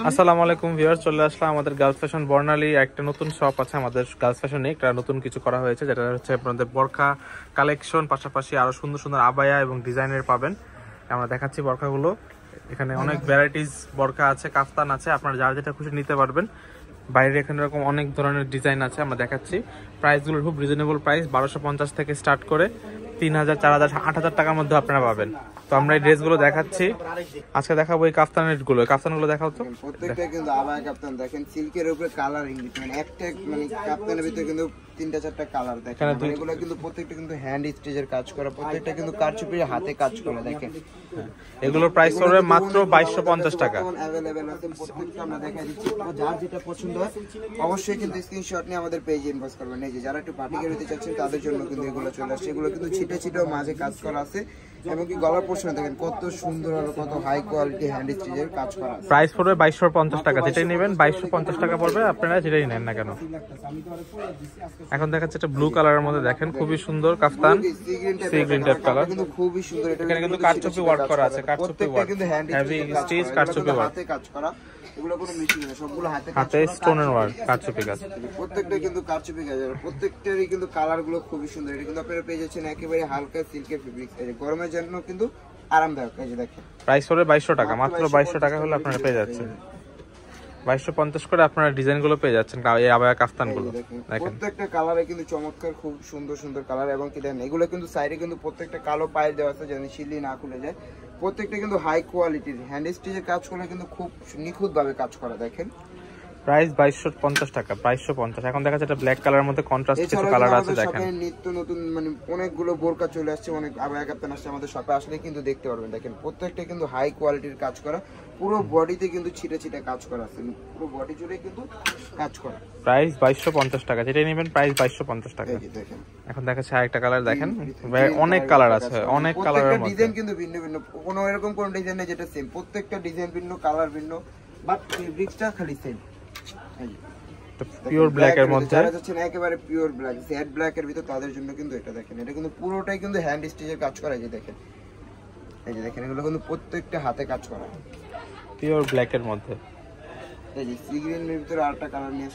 আসসালামু আলাইকুম ভিউয়ার্স, চলে আসলাম আমাদের গার্লস ফ্যাশন বর্ণালী। একটা নতুন শপ আছে আমাদের গার্লস ফ্যাশনে, একটা নতুন কিছু করা হয়েছে যেটা হচ্ছে আপনাদের বোরকা কালেকশন, পাশাপাশি আরো সুন্দর সুন্দর আবায়া এবং ডিজাইনের পাবেন। আমরা দেখাচ্ছি বোরকাগুলো। এখানে অনেক ভ্যারাইটিস বোরকা আছে, কাফতান আছে, আপনারা যার যেটা খুশি নিতে পারবেন। বাইরে এখানে এরকম অনেক ধরনের ডিজাইন আছে, আমরা দেখাচ্ছি। প্রাইসগুলো খুব রিজনেবল প্রাইস, 1250 থেকে স্টার্ট করে 3000, 4000, 8000 টাকার মধ্যে আপনারা পাবেন। তো আমরা এই ড্রেসগুলো দেখাচ্ছি, আজকে দেখাবো এই কাফতানগুলো দেখাও তো। প্রত্যেকটা কিন্তু আবায়া কাপ্তান দেখেন, সিল্কের উপরে কালারিং, মানে একটা মানে কাপ্তানের ভিতরে কিন্তু 3-4টা কালার দেখেন। এগুলো কিন্তু প্রত্যেকটা কিন্তু হ্যান্ড স্টিচের কাজ করা, প্রত্যেকটা কিন্তু কারচুপির হাতে কাজ করা দেখেন। এগুলোর প্রাইস পড়বে মাত্র 2250 টাকা। अवेलेबल আছে, প্রত্যেকটা আমরা দেখাই দিচ্ছি। যার যেটা পছন্দ হয় অবশ্যই কিন্তু স্ক্রিনশট নিয়ে আমাদের পেজে ইনবক্স করবেন। এই যে যারা একটু পার্টি করতে চাচ্ছেন তাদের জন্য কিন্তু এগুলো চলে আসছে। এগুলো কিন্তু ছিটে ছিটেও মাঝে কাজ করা আছে, এবং কি গলার পোর্শনে দেখেন কত সুন্দর আর কত হাই কোয়ালিটি হ্যান্ড স্টিচের কাজ করা। প্রাইস পড়বে 2250 টাকা, যেটাই নেবেন 2250 টাকা পড়বে, আপনারা যেটাই নেন না কেন। এখন দেখাচ্ছে একটা ব্লু কালারের মধ্যে, দেখেন খুবই সুন্দর কাফতান, সি গ্রিন টাইপ কালার, কিন্তু খুবই সুন্দর। এখানে কিন্তু কারচুপি ওয়ার্ক করা আছে, কারচুপি ওয়ার্ক, হেভি স্টিচ কারচুপি ওয়ার্ক, হাতে কাজ করা। এগুলো কোনো মেশিন না, সবগুলো হাতে স্টোনের ওয়ার্ক, কারচুপি কাজ। প্রত্যেকটা কিন্তু কারচুপি কাজ, আর প্রত্যেকটারই কিন্তু কালার গুলো খুবই সুন্দর। এটা কিন্তু আপনারা পেয়ে যাচ্ছেন একেবারে হালকা সিল্কের ফেব্রিক, গরমের জন্য কিন্তু আরামদায়ক। এই যে দেখেন প্রাইস পড়বে 2200 টাকা, মাত্র 2200 টাকা হলে আপনারা পেয়ে যাচ্ছেন। 2250 করে আপনারা ডিজাইন গুলো পেয়ে যাচ্ছেন, এই আবায়া কাফতান গুলো দেখেন। প্রত্যেকটা কালারে কিন্তু চমৎকার, খুব সুন্দর সুন্দর কালার। এবং কি দেখেন এগুলো কিন্তু সাইডে কিন্তু প্রত্যেকটা কালো পায়ের দেওয়া আছে, যেন শিলি না খুলে যায়। প্রত্যেকটা কিন্তু হাই কোয়ালিটির হ্যান্ড স্টিচের কাজ করে, কিন্তু খুব নিখুঁত ভাবে কাজ করা দেখেন। প্রাইস 2250 টাকা, 2250। এখন দেখা যাচ্ছে এটা ব্ল্যাক কালারের মধ্যে কন্ট্রাস্ট কিছু কালার আছে, দেখেন নিত্য নতুন মানে অনেকগুলো বোরকা চলে আসছে, অনেক আবায়া কাপ্তান আসছে আমাদের শপে, আসলে কিন্তু দেখতে পারবেন। দেখেন প্রত্যেকটা কিন্তু হাই কোয়ালিটির কাজ করা, পুরো বডিতে কিন্তু ছিটে ছিটে কাজ করা আছে, পুরো বডি জুড়ে কিন্তু কাজ করা। প্রাইস 2250 টাকা, যেটাই নেবেন প্রাইস 2250 টাকা। দেখেন এখন দেখাচ্ছে আরেকটা কালার, দেখেন অনেক কালার আছে, অনেক কালারের মধ্যে। ডিজাইন কিন্তু ভিন্ন ভিন্ন, কোনো এরকম কোন ডিজাইন নেই যেটা সেম, প্রত্যেকটা ডিজাইন ভিন্ন, কালার ভিন্ন, বাট ফেব্রিকটা খালি সেম। পিওর ব্ল্যাক এর মধ্যে, যারা যাচ্ছেন একেবারে পিওর ব্ল্যাক, জেড ব্ল্যাক এর ভিতর, তাদের জন্য কিন্তু এটা দেখেন। এটা কিন্তু পুরোটাই কিন্তু হ্যান্ড স্টিচের কাজ করা। এই যে দেখেন, এই যে দেখেন, এগুলো কিন্তু প্রত্যেকটা হাতে কাজ করা, পিওর ব্ল্যাক এর মধ্যে। এই যে সি গ্রিন এর ভিতরে আরেকটা কালার নিয়ে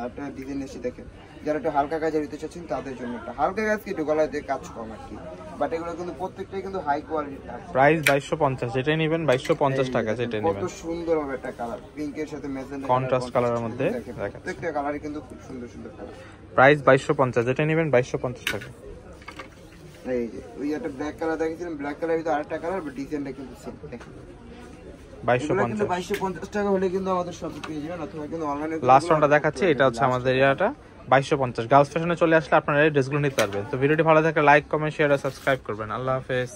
একটা ডিজাইন এসে দেখেন। যারা একটু হালকা কাজের ভিতরে চাচ্ছেন তাদের জন্য এটা হালকা কাজ, কি একটু গলায় দিয়ে কাজ কম আর কি, বাট এগুলো কিন্তু প্রত্যেকটাই কিন্তু হাই কোয়ালিটির কাজ। প্রাইস 2250, যেটাই নেবেন 2250 টাকা, যেটাই নেবেন। কত সুন্দর হবে একটা কালার, পিঙ্কের সাথে ম্যাজেন্টা কন্ট্রাস্ট কালারের মধ্যে, দেখেন প্রত্যেকটা কালারই কিন্তু খুব সুন্দর সুন্দর কালার। প্রাইস 2250, যেটাই নেবেন 2250 টাকা। এই যে ওই একটা ব্ল্যাক কালার দেখেছিলাম, ব্ল্যাক কালারের ভিতরে আরেকটা কালার, বাট ডিজাইনটা কিন্তু সেম। দেখেন 2250 টাকা হলে কিন্তু আমাদের শপে পেয়ে যাবেন, অথবা কিন্তু অনলাইনে। লাস্ট ওয়ানটা দেখাচ্ছি, এটা হচ্ছে আমাদের ইয়াটা 2250। গার্লস ফ্যাশনে চলে আসলে আপনারা এই ড্রেসগুলো নিতে পারবেন। তো ভিডিওটি ভালো থাকলে লাইক, কমেন্ট, শেয়ার আর সাবস্ক্রাইব করবেন। আল্লাহ হাফেজ।